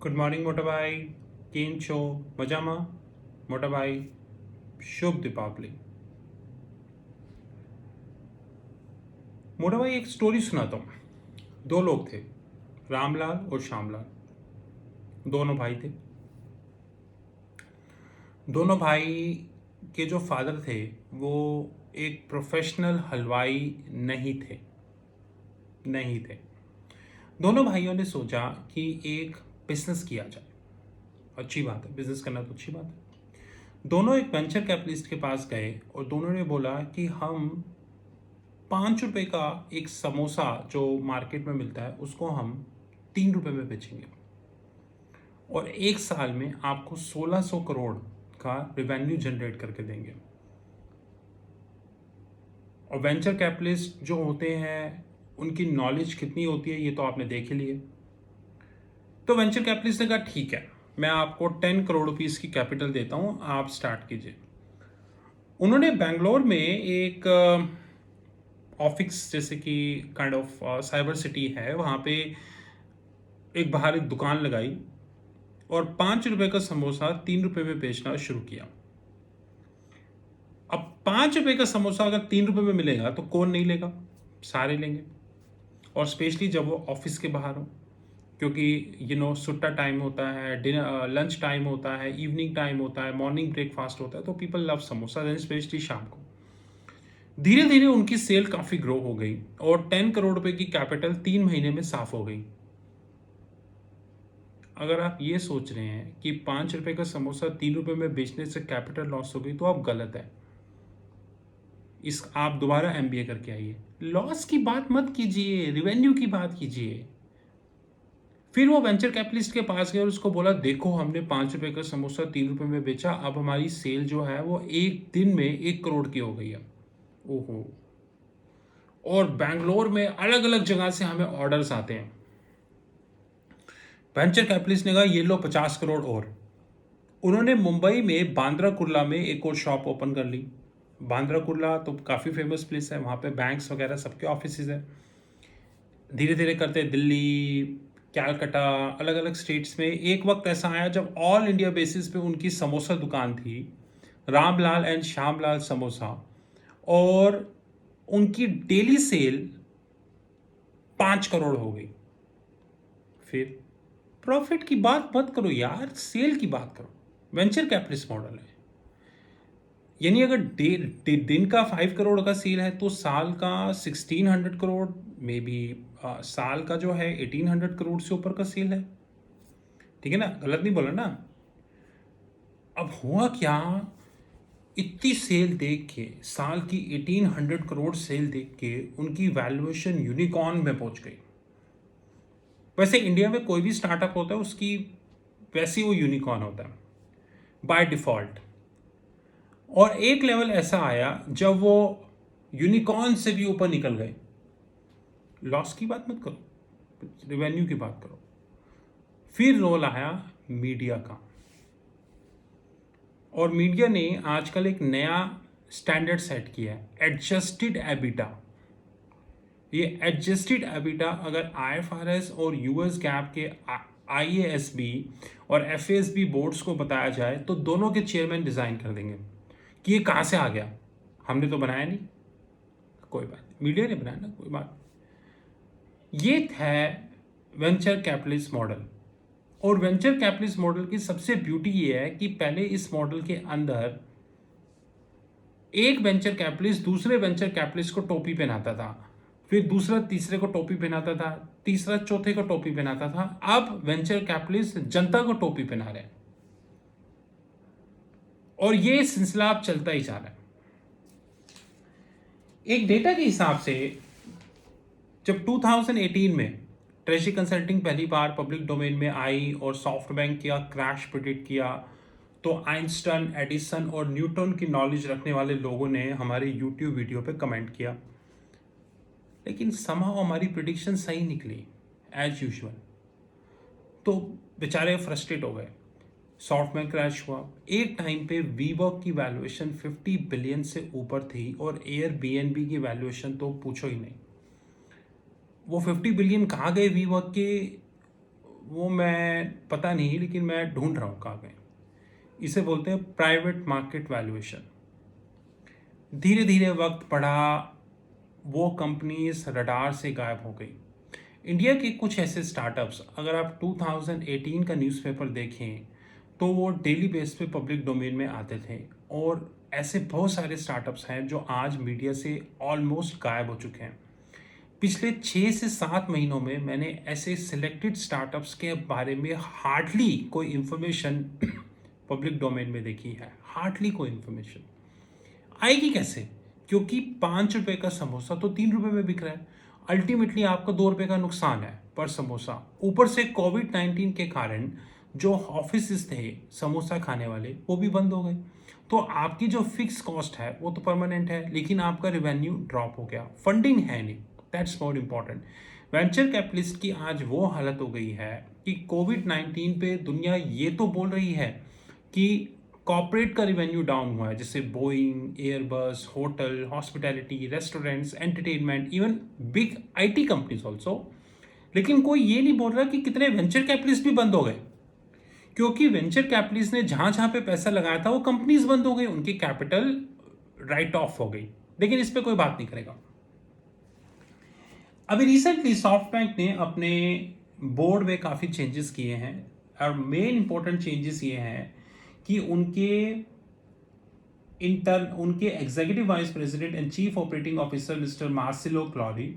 Good morning મોટાભાઈ, કેમ છો? મજામાં? મોટાભાઈ, शुभ दीपावली। मोटा भाई, एक स्टोरी सुनाता हूँ। दो लोग थे, रामलाल और श्यामलाल। दोनों भाई थे। दोनों भाई के जो फादर थे वो एक प्रोफेशनल हलवाई नहीं थे। दोनों भाइयों ने सोचा कि एक बिजनेस किया जाए। अच्छी बात है, बिजनेस करना तो अच्छी बात है। दोनों एक वेंचर कैपिटलिस्ट के पास गए और दोनों ने बोला कि हम 5 रुपए का एक समोसा जो मार्केट में मिलता है उसको हम 3 रुपए में बेचेंगे और एक साल में आपको 1600 करोड़ का रेवेन्यू जनरेट करके देंगे। और वेंचर कैपिटलिस्ट जो होते हैं उनकी नॉलेज कितनी होती है ये तो आपने देख ही लिया। तो वेंचर कैपिटलिस्ट ने कहा ठीक है, मैं आपको 10 करोड़ रुपीस की कैपिटल देता हूं, आप स्टार्ट कीजिए। उन्होंने बेंगलोर में एक ऑफिस जैसे कि काइंड ऑफ साइबर सिटी है, वहाँ पे एक बाहर एक दुकान लगाई और 5 रुपए का समोसा 3 रुपए में बेचना शुरू किया। अब 5 रुपए का समोसा अगर 3 रुपए में मिलेगा तो कौन नहीं लेगा? सारे लेंगे। और स्पेशली जब वो ऑफिस के बाहर हो, क्योंकि सुट्टा टाइम होता है, डिनर लंच टाइम होता है, इवनिंग टाइम होता है, मॉर्निंग ब्रेकफास्ट होता है, तो people love samosa, then specially शाम को। धीरे धीरे उनकी सेल काफ़ी ग्रो हो गई और 10 करोड़ रुपए की कैपिटल 3 महीने में साफ हो गई। अगर आप ये सोच रहे हैं कि 5 रुपए का समोसा 3 रुपए में बेचने से कैपिटल लॉस हो गई तो आप गलत है। आप दोबारा एमबीए करके आइए। लॉस की बात मत कीजिए, रिवेन्यू की बात कीजिए। फिर वो वेंचर कैपिटलिस्ट के पास गया और उसको बोला, देखो हमने 5 रुपए का समोसा 3 रुपए में बेचा, अब हमारी सेल जो है वो एक दिन में 1 करोड़ की हो गई है। ओहो। और बैंगलोर में अलग अलग जगह से हमें ऑर्डर्स आते हैं। वेंचर कैपिटलिस्ट ने कहा ये लो 50 करोड़ और। उन्होंने मुंबई में बांद्रा कुर्ला में एक और शॉप ओपन कर ली। बांद्रा कुर्ला तो काफ़ी फेमस प्लेस है, वहाँ पे बैंक्स वगैरह सबके ऑफिस है। धीरे धीरे करते दिल्ली, कैलकाटा, अलग अलग स्टेट्स में एक वक्त ऐसा आया जब ऑल इंडिया बेसिस पे उनकी समोसा दुकान थी, रामलाल एंड श्यामलाल समोसा, और उनकी डेली सेल 5 करोड़ हो गई। फिर प्रॉफिट की बात मत करो यार, सेल की बात करो। वेंचर कैपिटलिस्ट मॉडल है, यानी अगर दिन का 5 करोड़ का सेल है तो साल का 1600 करोड़, मे बी साल का जो है 1800 करोड़ से ऊपर का सेल है। ठीक है ना, गलत नहीं बोला ना। अब हुआ क्या, इतनी सेल देख के, साल की 1800 करोड़ सेल देख के उनकी वैल्यूएशन यूनिकॉर्न में पहुंच गई। वैसे इंडिया में कोई भी स्टार्टअप होता है उसकी वैसे ही वो यूनिकॉर्न होता है बाय डिफॉल्ट। और एक लेवल ऐसा आया जब वो यूनिकॉर्न से भी ऊपर निकल गए। लॉस की बात मत करो, रेवेन्यू की बात करो। फिर रोल आया मीडिया का, और मीडिया ने आजकल एक नया स्टैंडर्ड सेट किया है, एडजस्टेड एबिटा। ये एडजस्टेड एबिटा अगर आईएफआरएस और यूएस गैप के आईएएसबी और एफएसबी बोर्ड्स को बताया जाए तो दोनों के चेयरमैन डिजाइन कर देंगे कि ये कहाँ से आ गया, हमने तो बनाया नहीं। कोई बात नहीं, मीडिया ने बनाया ना, कोई बात। ये है वेंचर कैपिटलिस्ट मॉडल। और वेंचर कैपिटलिस्ट मॉडल की सबसे ब्यूटी ये है कि पहले इस मॉडल के अंदर एक वेंचर कैपिटलिस्ट दूसरे वेंचर कैपिटलिस्ट को टोपी पहनाता था, फिर दूसरा तीसरे को टोपी पहनाता था, तीसरा चौथे को टोपी पहनाता था। अब वेंचर कैपिटलिस्ट जनता को टोपी पहना रहे हैं और ये सिलसिला अब चलता ही जा रहा है। एक डेटा के हिसाब से जब 2018 में ट्रेजरी कंसल्टिंग पहली बार पब्लिक डोमेन में आई और सॉफ्ट बैंक का क्रैश प्रिडिक्ट किया, तो आइंस्टाइन, एडिसन और न्यूटन की नॉलेज रखने वाले लोगों ने हमारे यूट्यूब वीडियो पे कमेंट किया, लेकिन समहाउ हमारी प्रिडिक्शन सही निकली एज यूजुअल। तो बेचारे फ्रस्ट्रेट हो गए, सॉफ्ट बैंक क्रैश हुआ। एक टाइम पे वीवर्क की वैल्यूएशन 50 बिलियन से ऊपर थी और एयरबीएनबी की वैल्यूएशन तो पूछो ही नहीं। वो 50 बिलियन कहाँ गए वीवर्क के, वो मैं पता नहीं, लेकिन मैं ढूंढ रहा हूँ कहाँ गए। इसे बोलते हैं प्राइवेट मार्केट वैल्यूएशन। धीरे धीरे वक्त बढ़ा, वो कंपनीज रडार से गायब हो गई। इंडिया के कुछ ऐसे स्टार्टअप्स, अगर आप 2018 का न्यूज़पेपर देखें तो वो डेली बेस पे पब्लिक डोमेन में आते थे, और ऐसे बहुत सारे स्टार्टअप्स हैं जो आज मीडिया से ऑलमोस्ट गायब हो चुके हैं। पिछले 6 से 7 महीनों में मैंने ऐसे सिलेक्टेड स्टार्टअप्स के बारे में हार्डली कोई इन्फॉर्मेशन पब्लिक डोमेन में देखी है। हार्डली कोई इन्फॉर्मेशन आएगी कैसे? क्योंकि 5 रुपए का समोसा तो 3 रुपए में बिक रहा है। अल्टीमेटली आपको 2 रुपए का नुकसान है पर समोसा। ऊपर से कोविड-19 के कारण जो ऑफिस थे समोसा खाने वाले, वो भी बंद हो गए। तो आपकी जो फिक्स कॉस्ट है वो तो परमानेंट है, लेकिन आपका रेवेन्यू ड्रॉप हो गया, फंडिंग है नहीं। That's more important. Venture capitalist की आज वो हालत हो गई है कि कोविड-19 पे दुनिया ये तो बोल रही है कि कॉर्पोरेट का रिवेन्यू डाउन हुआ है, जैसे Boeing, Airbus, hotel, hospitality, restaurants, entertainment, even big IT companies also. लेकिन कोई ये नहीं बोल रहा कि कितने वेंचर कैपिटलिस्ट भी बंद हो गए, क्योंकि वेंचर कैपिटलिस्ट ने जहां जहां पे पैसा लगाया था वो कंपनीज बंद हो गई, उनकी कैपिटल राइट ऑफ हो गई। लेकिन इस पर कोई बात नहीं करेगा। अभी रिसेंटली सॉफ्ट बैंक ने अपने बोर्ड में काफ़ी चेंजेस किए हैं, और मेन इंपॉर्टेंट चेंजेस ये हैं कि उनके executive vice president and chief operating officer mister Marcelo Claure,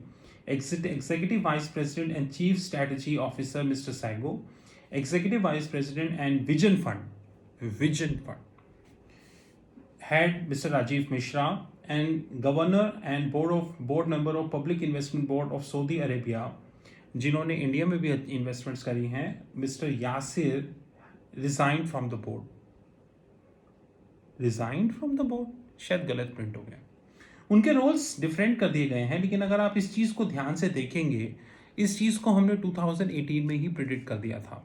executive vice president and chief strategy officer mister Sago, executive vice president and vision fund head Mr. Rajiv Mishra, and governor and board member of Public Investment Board of Saudi Arabia, जिन्होंने India में भी investments करी हैं, mister Yasir resign from the board. Resign from the board शायद गलत print हो गया। उनके रोल्स डिफरेंट कर दिए गए हैं, लेकिन अगर आप इस चीज़ को ध्यान से देखेंगे, इस चीज़ को हमने 2018 में ही प्रिडिक्ट कर दिया था।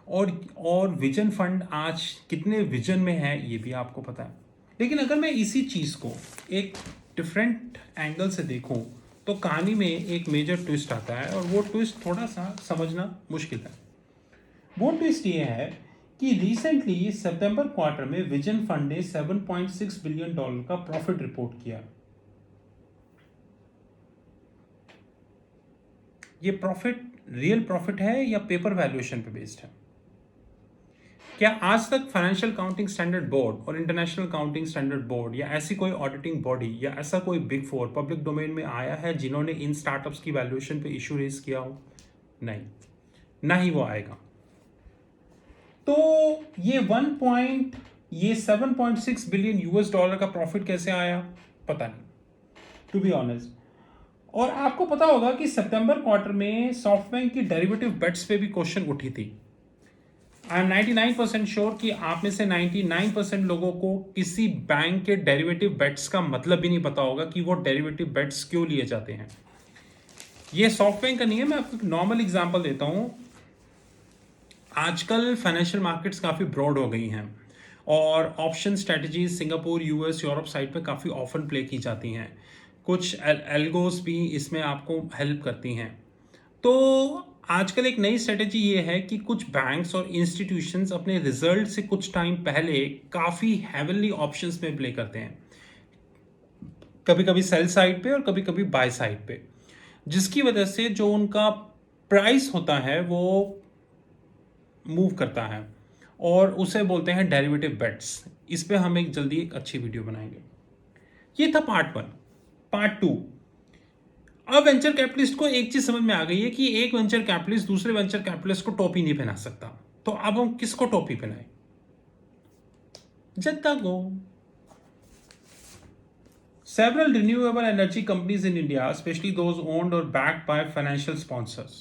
और विजन फंड आज कितने विजन में है ये भी आपको पता है। लेकिन अगर मैं इसी चीज़ को एक डिफरेंट एंगल से देखूं तो कहानी में एक मेजर ट्विस्ट आता है, और वो ट्विस्ट थोड़ा सा समझना मुश्किल है। वो ट्विस्ट ये है कि रिसेंटली सितंबर क्वार्टर में विजन फंड ने $7.6 बिलियन का प्रॉफिट रिपोर्ट किया। ये प्रॉफिट रियल प्रॉफिट है या पेपर वैल्यूएशन पे बेस्ड है? क्या आज तक फाइनेंशियल काउंटिंग स्टैंडर्ड बोर्ड और इंटरनेशनल काउंटिंग स्टैंडर्ड बोर्ड या ऐसी कोई ऑडिटिंग बॉडी या ऐसा कोई बिग फोर पब्लिक डोमेन में आया है जिन्होंने इन स्टार्टअप्स की वैल्यूएशन पे इशू रेज किया हो? नहीं, ना ही वो आएगा। तो ये 7.6 बिलियन यूएस डॉलर का प्रॉफिट कैसे आया पता नहीं, टू बी ऑनेस्ट। और आपको पता होगा कि सितंबर क्वार्टर में सॉफ्टबैंक की डेरिवेटिव बेट्स पे भी क्वेश्चन उठी थी। आई एम 99% श्योर कि आप में से 99% लोगों को किसी बैंक के डेरिवेटिव बेट्स का मतलब भी नहीं पता होगा कि वो डेरिवेटिव बेट्स क्यों लिए जाते हैं। ये सॉफ्ट बैंक का नहीं है, मैं आपको नॉर्मल एग्जांपल देता हूं। आजकल फाइनेंशियल मार्केट्स काफ़ी ब्रॉड हो गई हैं, और option strategies Singapore, US, Europe side पे काफ़ी ऑफन प्ले की जाती हैं। कुछ एल्गोस भी इसमें आपको हेल्प करती हैं। तो आजकल एक नई स्ट्रेटेजी ये है कि कुछ बैंक्स और इंस्टीट्यूशंस अपने रिजल्ट से कुछ टाइम पहले काफ़ी हेवनली ऑप्शंस में प्ले करते हैं, कभी कभी सेल साइड पे और कभी कभी बाय साइड पे, जिसकी वजह से जो उनका प्राइस होता है वो मूव करता है, और उसे बोलते हैं डेरिवेटिव बेट्स। इस पे हम एक जल्दी एक अच्छी वीडियो बनाएंगे। ये था पार्ट 1। पार्ट 2, अब वेंचर कैपिटलिस्ट को एक चीज समझ में आ गई है कि एक वेंचर कैपिटलिस्ट दूसरे वेंचर कैपिटलिस्ट को टोपी नहीं पहना सकता। तो अब हम किसको टोपी पहनाएं? जनता को। Several renewable energy companies in India, especially those owned or backed by financial sponsors,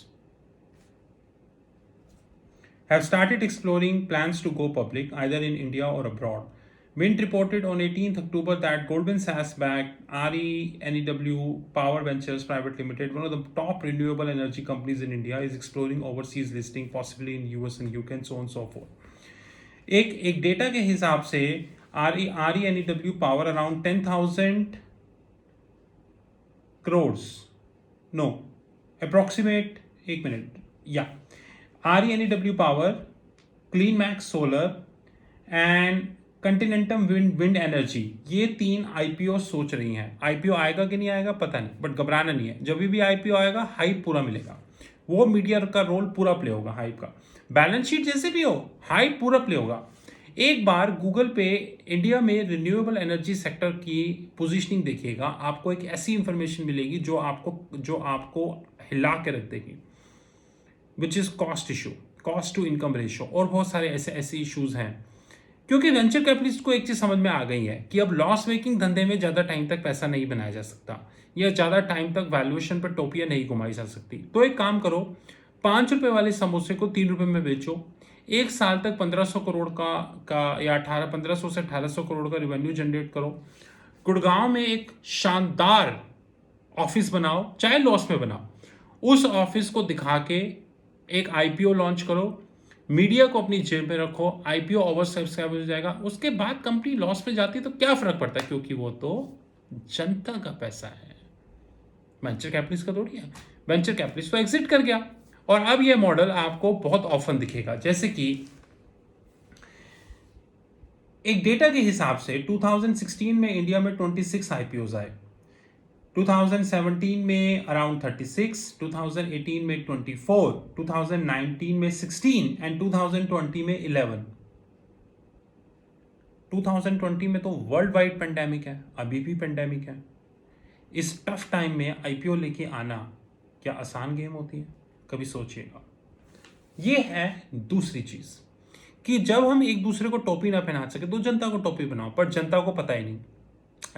have started exploring plans to go public either in India or abroad. Mint reported on 18th October that Goldman Sachs-backed RENEW Power Ventures Private Limited, one of the top renewable energy companies in India, is exploring overseas listing, possibly in US and UK and so on and so forth. एक data के हिसाब से RENEW power around 10,000 crores, no, approximate, एक मिनट, या RENEW power, clean max solar and continuum wind energy, ये 3 IPO सोच रही हैं। आईपीओ आएगा कि नहीं आएगा पता नहीं, बट घबराना नहीं है। जब भी आईपीओ आएगा हाइप पूरा मिलेगा, वो मीडिया का रोल पूरा प्ले होगा हाइप का। बैलेंस शीट जैसे भी हो, हाइप पूरा प्ले होगा। एक बार गूगल पे इंडिया में रिन्यूएबल एनर्जी सेक्टर की पोजीशनिंग देखिएगा, आपको एक ऐसी इंफॉर्मेशन मिलेगी जो आपको हिला के रख देगी, which is cost issue, cost to income ratio, और बहुत सारे ऐसे इश्यूज हैं। क्योंकि वेंचर कैपिटलिस्ट को एक चीज समझ में आ गई है कि अब लॉस मेकिंग धंधे में ज्यादा टाइम तक पैसा नहीं बनाया जा सकता, या ज्यादा टाइम तक वैल्यूएशन पर टोपियां नहीं घुमाई जा सकती। तो एक काम करो, 5 रुपए वाले समोसे को 3 रुपए में बेचो, एक साल तक 1500 करोड़ का या 1500 से 1800 करोड़ का रिवेन्यू जनरेट करो। गुड़गांव में एक शानदार ऑफिस बनाओ, चाहे लॉस में बनाओ, उस ऑफिस को दिखा के एक आईपीओ लॉन्च करो, मीडिया को अपनी जेब में रखो, आईपीओ ओवर सब्सक्राइब हो जाएगा। उसके बाद कंपनी लॉस में जाती है तो क्या फर्क पड़ता है, क्योंकि वो तो जनता का पैसा है, वेंचर कैपिटलिस्ट का थोड़ी है। वेंचर कैपिटलिस्ट तो एग्जिट कर गया, और अब ये मॉडल आपको बहुत ऑफन दिखेगा। जैसे कि एक डेटा के हिसाब से 2016 में इंडिया में 26 आईपीओज आए, 2017 में अराउंड 36, 2018 में 24, 2019 में 16 एंड 2020 में 11। 2020 में तो वर्ल्ड वाइड पेंडेमिक है, अभी भी पेंडेमिक है। इस टफ टाइम में आईपीओ लेके आना क्या आसान गेम होती है? कभी सोचिएगा। ये है दूसरी चीज कि जब हम एक दूसरे को टोपी ना पहना सके तो जनता को टोपी बनाओ, पर जनता को पता ही नहीं,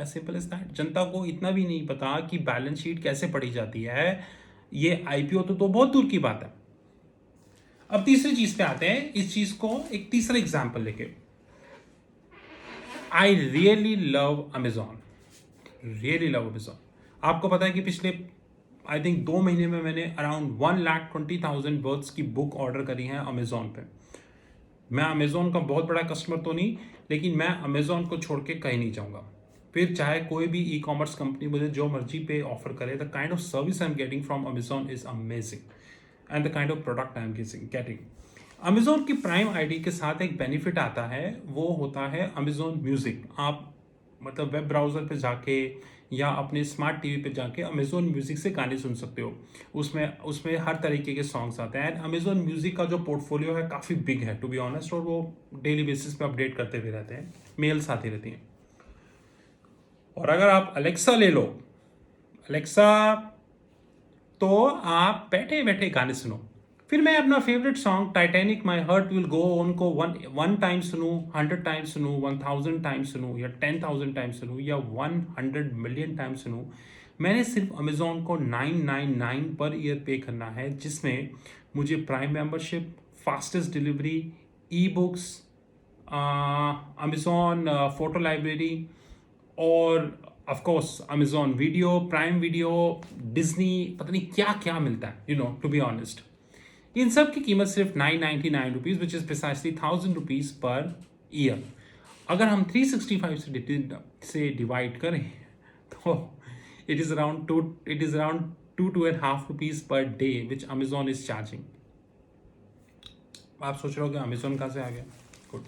एज सिंपल एज दैट। जनता को इतना भी नहीं पता कि बैलेंस शीट कैसे पढ़ी जाती है, ये आईपीओ तो बहुत दूर की बात है। अब तीसरी चीज पे आते हैं, इस चीज को एक तीसरा एग्जाम्पल लेके। I really love Amazon, really love Amazon. आपको पता है कि पिछले आई थिंक 2 महीने में मैंने अराउंड 1,20,000 वर्ड्स की बुक ऑर्डर करी है अमेजॉन पे। मैं अमेजॉन का बहुत बड़ा कस्टमर तो नहीं, लेकिन मैं अमेजॉन को छोड़ के कहीं नहीं जाऊंगा। फिर चाहे कोई भी ई कॉमर्स कंपनी मुझे जो मर्जी पे ऑफर करे, the kind of service I am getting from Amazon is amazing, and the kind of product I am getting. Amazon की प्राइम आईडी के साथ एक बेनिफिट आता है, वो होता है अमेजॉन म्यूजिक। आप मतलब वेब ब्राउजर पे जाके या अपने स्मार्ट टीवी पे जाके अमेजॉन म्यूजिक से गाने सुन सकते हो। उसमें हर तरीके के सॉन्ग्स आते हैं, एंड अमेजॉन म्यूजिक का जो पोर्टफोलियो है काफ़ी बिग है टू बी ऑनेस्ट, और वो डेली बेसिस पे अपडेट करते हुए रहते हैं, मेल्स आती रहती हैं। और अगर आप अलेक्सा ले लो, अलेक्सा, तो आप बैठे बैठे गाने सुनो। फिर मैं अपना favourite song Titanic my heart will go on को वन टाइम सुनूं, 100 टाइम सुनूं, 1000 टाइम सुनूं, या 10,000 टाइम सुनूं, या 100 मिलियन टाइम सुनूं, मैंने सिर्फ अमेजोन को 999 पर ईयर पे करना है, जिसमें मुझे prime membership, fastest delivery, e books, Amazon photo library, और of course Amazon video, prime video, Disney, पता नहीं क्या क्या मिलता है, टू बी ऑनेस्ट। इन सब की कीमत सिर्फ 999 rupees, which is precisely 1000 rupees per year. अगर हम 365 से डिवाइड करें तो it is around 2.5 rupees per day which Amazon is charging. आप सोच रहे हो कि अमेजोन कहाँ से आ गया? Good.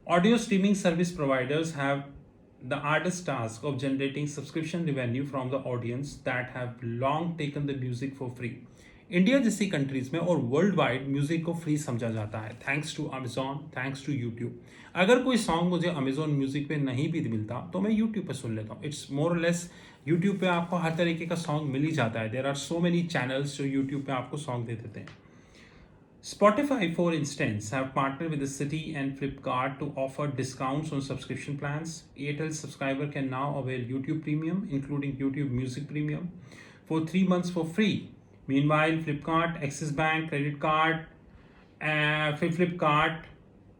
Audio streaming service providers have the arduous task of generating subscription revenue from the audience that have long taken the music for free. India जैसी countries में और वर्ल्ड वाइड म्यूजिक को फ्री समझा जाता है, thanks to Amazon, thanks to YouTube. अगर कोई song मुझे अमेजॉन म्यूजिक पे नहीं भी मिलता तो मैं यूट्यूब पे सुन लेता हूँ। इट्स मोर और लेस, यूट्यूब पे आपको हर तरीके का सॉन्ग मिल ही जाता है। There are so many channels जो यूट्यूब पे आपको सॉन्ग दे देते हैं। Spotify, for instance, have partnered with the City and Flipkart to offer discounts on subscription plans. Airtel subscriber can now avail YouTube Premium, including YouTube Music Premium, for 3 months for free. Meanwhile, Flipkart, Axis Bank credit card, Flipkart,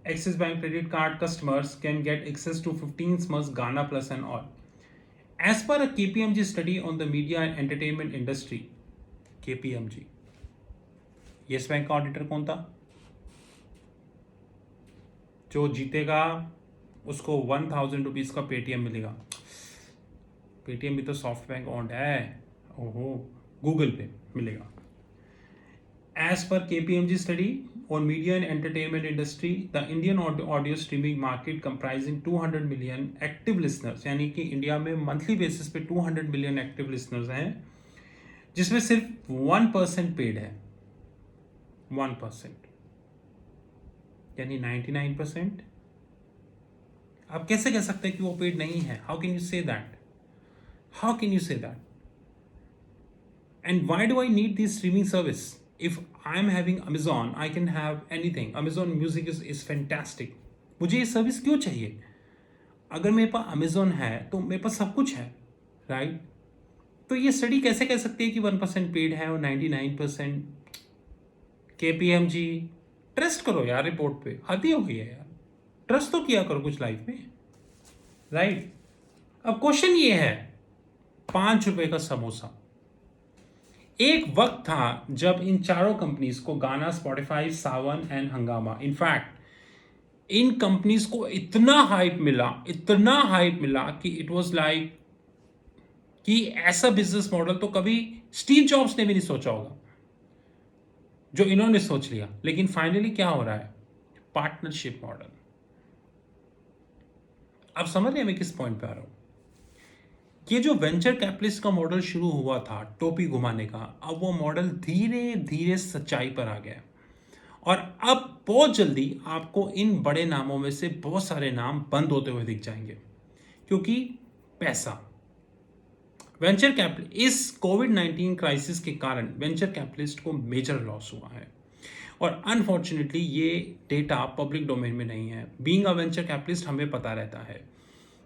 Axis Bank credit card customers can get access to 15 months Ghana Plus and all. As per a KPMG study on the media and entertainment industry, KPMG, yes bank का auditor कौन था? जो जीतेगा उसको 1000 rupees का Paytm मिलेगा। Paytm भी तो सॉफ्ट बैंक ऑन्ड है, ओहो, गूगल पे मिलेगा। As per KPMG study on media and entertainment industry, the Indian audio streaming market comprising 200 million active listeners, यानी कि इंडिया में मंथली बेसिस पे 200 मिलियन एक्टिव लिसनर्स हैं, जिसमें सिर्फ 1% पेड है, 1%, यानी 99%। आप कैसे कह सकते हैं कि वो पेड नहीं है? How can you say that? How can you say that? And why do I need this streaming service? If I'm having Amazon, I can have anything. Amazon Music is fantastic. मुझे ये service क्यों चाहिए? अगर मेरे पास Amazon है तो मेरे पास सब कुछ है, राइट? तो ये स्टडी कैसे कह सकती है कि 1% पेड है और 99% KPMG? ट्रस्ट करो यार रिपोर्ट पे, आती हो गई है यार, ट्रस्ट तो किया करो कुछ लाइफ में, राइट? अब क्वेश्चन ये है, 5 रुपए का समोसा। एक वक्त था जब इन चारों कंपनीज को, गाना, स्पॉटिफाई, सावन एंड हंगामा, इनफैक्ट इन कंपनीज को इतना हाइप मिला कि इट वाज लाइक कि ऐसा बिजनेस मॉडल तो कभी स्टीव जॉब्स ने भी नहीं सोचा होगा जो इन्होंने सोच लिया। लेकिन फाइनली क्या हो रहा है? Partnership model. आप समझ रहे हैं मैं किस पॉइंट पे आ रहा हूं? ये जो वेंचर कैपिटलिस्ट का मॉडल शुरू हुआ था टोपी घुमाने का, अब वो मॉडल धीरे धीरे सच्चाई पर आ गया और अब बहुत जल्दी आपको इन बड़े नामों में से बहुत सारे नाम बंद होते हुए दिख जाएंगे, क्योंकि पैसा। वेंचर कैपिटल, इस कोविड-19 क्राइसिस के कारण वेंचर कैपिटलिस्ट को मेजर लॉस हुआ है और अनफॉर्चुनेटली ये डेटा पब्लिक डोमेन में नहीं है। बीइंग अ वेंचर कैपिटलिस्ट हमें पता रहता है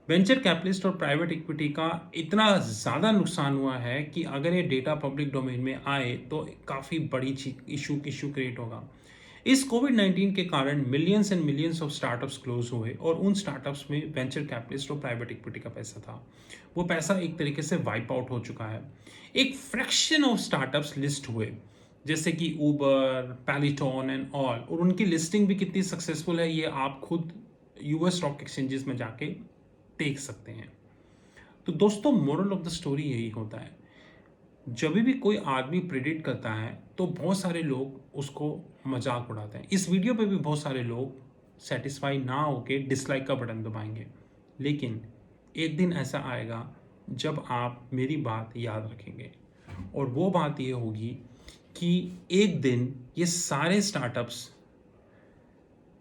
वेंचर कैपिटलिस्ट और प्राइवेट इक्विटी का इतना ज़्यादा नुकसान हुआ है कि अगर ये डेटा पब्लिक डोमेन में आए तो काफ़ी बड़ी इशू क्रिएट होगा। इस कोविड-19 के कारण millions and millions of startups close हुए और उन स्टार्टअप्स में वेंचर कैपिटलिस्ट और प्राइवेट इक्विटी का पैसा था, वो पैसा एक तरीके से वाइप आउट हो चुका है। एक फ्रैक्शन ऑफ स्टार्टअप्स लिस्ट हुए, जैसे कि ऊबर, पैलिटॉन एंड ऑल, और उनकी लिस्टिंग भी कितनी सक्सेसफुल है ये आप खुद यूएस स्टॉक एक्सचेंजेस में जाके देख सकते हैं। तो दोस्तों, मोरल ऑफ द स्टोरी यही होता है, जब भी कोई आदमी प्रेडिक्ट करता है तो बहुत सारे लोग उसको मजाक उड़ाते हैं। इस वीडियो पे भी बहुत सारे लोग सेटिस्फाई ना होके डिसलाइक का बटन दबाएंगे, लेकिन एक दिन ऐसा आएगा जब आप मेरी बात याद रखेंगे और वो बात ये होगी कि एक दिन ये सारे स्टार्टअप्स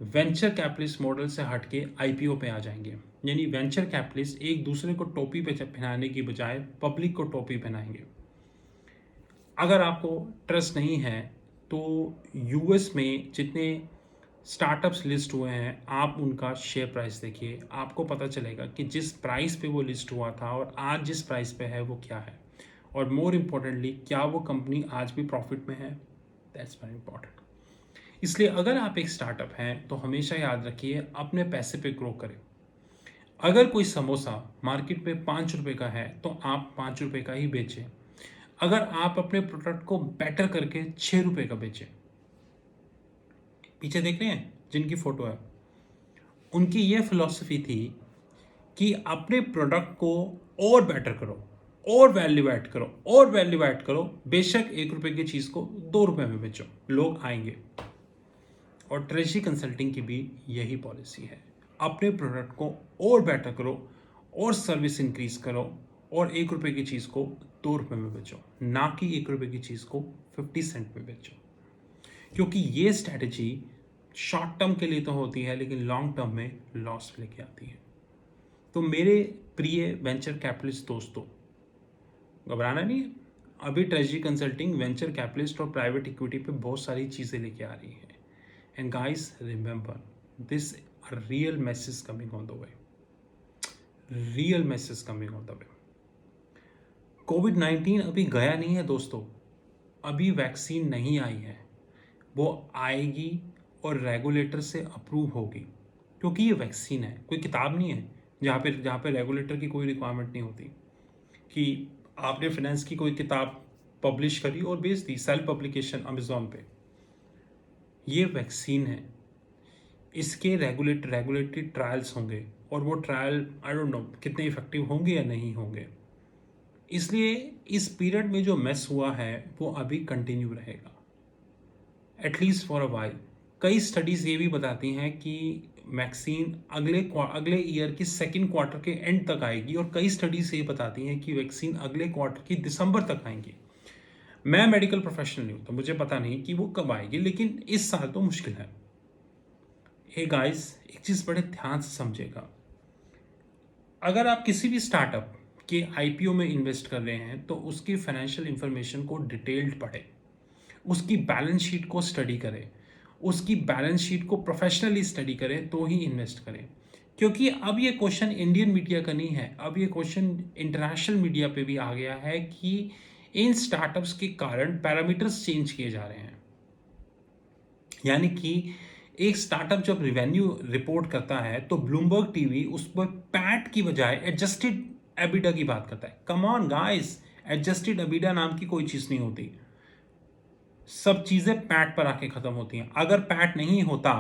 वेंचर कैपिटलिस्ट मॉडल से हटके आईपीओ पे आ जाएंगे। यानी वेंचर कैपिटलिस्ट एक दूसरे को टोपी पे पहनाने की बजाय पब्लिक को टोपी पहनाएंगे। अगर आपको ट्रस्ट नहीं है तो यूएस में जितने स्टार्टअप्स लिस्ट हुए हैं आप उनका शेयर प्राइस देखिए, आपको पता चलेगा कि जिस प्राइस पे वो लिस्ट हुआ था और आज जिस प्राइस पे है वो क्या है, और मोर इम्पोर्टेंटली क्या वो कंपनी आज भी प्रॉफिट में है। That's very important. इसलिए अगर आप एक स्टार्टअप हैं तो हमेशा याद रखिए अपने पैसे पे ग्रो करें। अगर कोई समोसा मार्केट में 5 रुपए का है तो आप 5 रुपए का ही बेचें। अगर आप अपने प्रोडक्ट को बेटर करके 6 रुपए का बेचें। पीछे देख रहे हैं जिनकी फोटो है, उनकी ये फिलॉसफी थी कि अपने प्रोडक्ट को और बेटर करो और वैल्यू ऐड करो और वैल्यू ऐड करो, बेशक 1 रुपए की चीज़ को 2 रुपए में बेचो, लोग आएंगे। और ट्रेजरी कंसल्टिंग की भी यही पॉलिसी है, अपने प्रोडक्ट को और बेटर करो और सर्विस इंक्रीज करो और 1 रुपए की चीज़ को 2 रुपए में बेचो, ना कि 1 रुपए की चीज़ को 50 सेंट में बेचो। क्योंकि ये स्ट्रैटेजी शॉर्ट टर्म के लिए तो होती है लेकिन लॉन्ग टर्म में लॉस लेके आती है। तो मेरे प्रिय वेंचर कैपिटलिस्ट दोस्तों, घबराना नहीं है। अभी ट्रेजरी कंसल्टिंग वेंचर कैपिटलिस्ट और प्राइवेट इक्विटी पे बहुत सारी चीज़ें लेके आ रही है। And guys, remember, this a real message coming on the way. Real message coming on the way. कोविड-19 अभी गया नहीं है दोस्तों, अभी वैक्सीन नहीं आई है, वो आएगी और रेगुलेटर से अप्रूव होगी, क्योंकि ये वैक्सीन है, कोई किताब नहीं है जहाँ पे रेगुलेटर की कोई रिक्वायरमेंट नहीं होती कि आपने फाइनेंस की कोई किताब पब्लिश करी और बेच दी, सेल्फ पब्लिकेशन अमेजोन पे। ये वैक्सीन है, इसके रेगुलेटरी ट्रायल्स होंगे और वो ट्रायल आई डोंट नो कितने इफेक्टिव होंगे या नहीं होंगे। इसलिए इस पीरियड में जो मेस हुआ है वो अभी कंटिन्यू रहेगा। At least for a while. कई स्टडीज़ ये भी बताती हैं कि वैक्सीन अगले ईयर की सेकेंड क्वार्टर के एंड तक आएगी, और कई स्टडीज़ ये बताती हैं कि वैक्सीन अगले क्वार्टर की दिसंबर तक आएंगी। मैं मेडिकल प्रोफेशनल नहीं हूँ तो मुझे पता नहीं कि वो कब आएगी, लेकिन इस साल तो मुश्किल है। हे गाइस, एक चीज़ बड़े ध्यान से समझेगा। अगर आप किसी भी स्टार्टअप के आईपीओ में इन्वेस्ट कर रहे हैं तो उसकी फाइनेंशियल इंफॉर्मेशन को डिटेल्ड पढ़ें, उसकी बैलेंस शीट को स्टडी करें, उसकी बैलेंस शीट को प्रोफेशनली स्टडी करें तो ही इन्वेस्ट करें। क्योंकि अब ये क्वेश्चन इंडियन मीडिया का नहीं है, अब ये क्वेश्चन इंटरनेशनल मीडिया पे भी आ गया है कि इन स्टार्टअप्स के कारण पैरामीटर्स चेंज किए जा रहे हैं। यानी कि एक स्टार्टअप जब रिवेन्यू रिपोर्ट करता है तो ब्लूमबर्ग टीवी उस पर पैट की बजाय एडजस्टेड एबिडा की बात करता है। Come on guys, adjusted EBITDA नाम की कोई चीज़ नहीं होती। सब चीज़ें पैट पर आके ख़त्म होती हैं। अगर पैट नहीं होता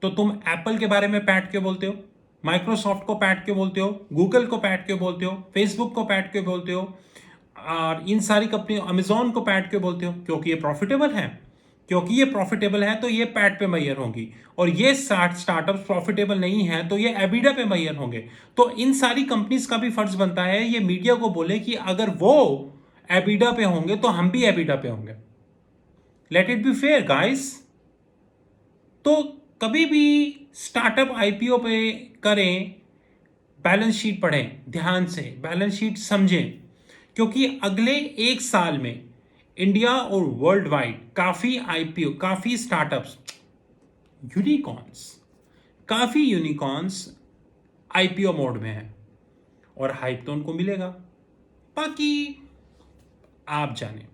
तो तुम एप्पल के बारे में पैट क्यों बोलते हो, माइक्रोसॉफ्ट को पैट क्यों बोलते हो, गूगल को पैट क्यों बोलते हो, फेसबुक को पैट क्यों बोलते हो, और इन सारी कंपनी अमेजोन को पैट क्यों बोलते हो? क्योंकि ये प्रॉफिटेबल है। क्योंकि ये प्रॉफिटेबल है तो ये पैट पे मैयर होंगी, और ये स्टार्टअप्स प्रॉफिटेबल नहीं है तो ये एबिडा पे मैयर होंगे। तो इन सारी कंपनीज का भी फर्ज बनता है ये मीडिया को बोले कि अगर वो एबिडा पे होंगे तो हम भी एबिडा पे होंगे। Let it be fair guys. तो कभी भी स्टार्टअप आईपीओ पे करें, बैलेंस शीट पढ़ें ध्यान से, बैलेंस शीट समझें, क्योंकि अगले एक साल में इंडिया और वर्ल्ड वाइड काफ़ी आईपीओ, काफ़ी स्टार्टअप्स, यूनिकॉर्न्स, काफ़ी यूनिकॉर्न्स आईपीओ मोड में हैं, और हाइप तो उनको मिलेगा, बाकी आप जाने।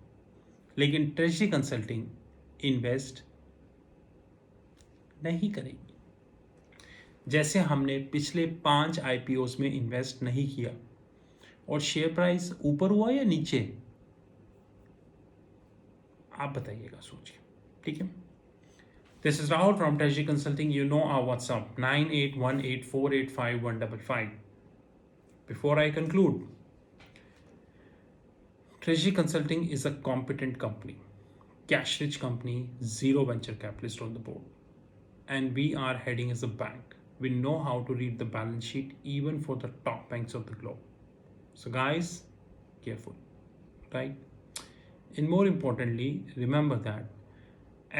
लेकिन ट्रेजरी कंसल्टिंग इन्वेस्ट नहीं करेगी। जैसे हमने पिछले 5 आईपीओस में इन्वेस्ट नहीं किया और शेयर प्राइस ऊपर हुआ या नीचे, आप बताइएगा सोच के, ठीक है। This is Rahul from Treasury Consulting. You know our WhatsApp 9818485155। Before I conclude, Treasury Consulting is a competent company, cash rich company, zero venture capitalist on the board. And we are heading as a bank. We know how to read the balance sheet even for the top banks of the globe. So guys, careful, right? And more importantly, remember that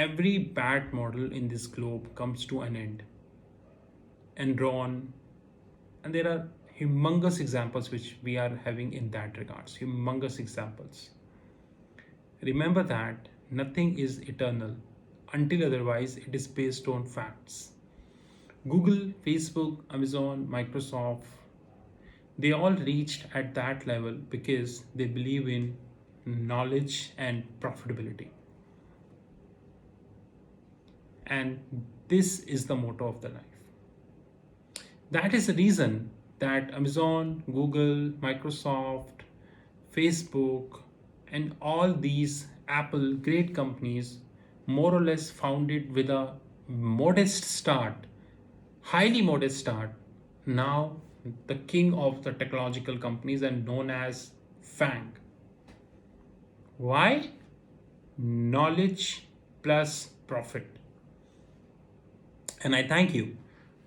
every bad model in this globe comes to an end. Enron, and there are humongous examples which we are having in that regards, humongous examples. Remember that nothing is eternal until otherwise it is based on facts. Google, Facebook, Amazon, Microsoft, they all reached at that level because they believe in knowledge and profitability. And this is the motto of the life. That is the reason that Amazon, Google, Microsoft, Facebook, and all these Apple, great companies, more or less founded with a modest start, highly modest start, now the king of the technological companies and known as FANG. Why? Knowledge plus profit. And I thank you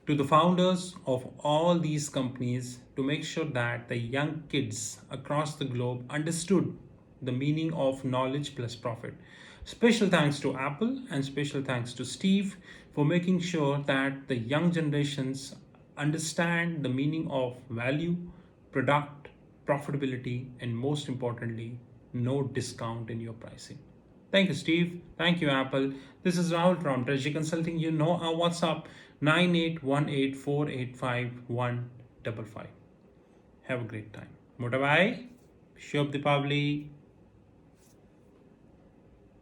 to the founders of all these companies to make sure that the young kids across the globe understood the meaning of knowledge plus profit. Special thanks to Apple and special thanks to Steve for making sure that the young generations understand the meaning of value, product, profitability, and most importantly, no discount in your pricing. Thank you, Steve. Thank you, Apple. This is Rahul from Treasury Consulting. You know our WhatsApp 9818485155. Have a great time. Motabai, Shubh Deepavali.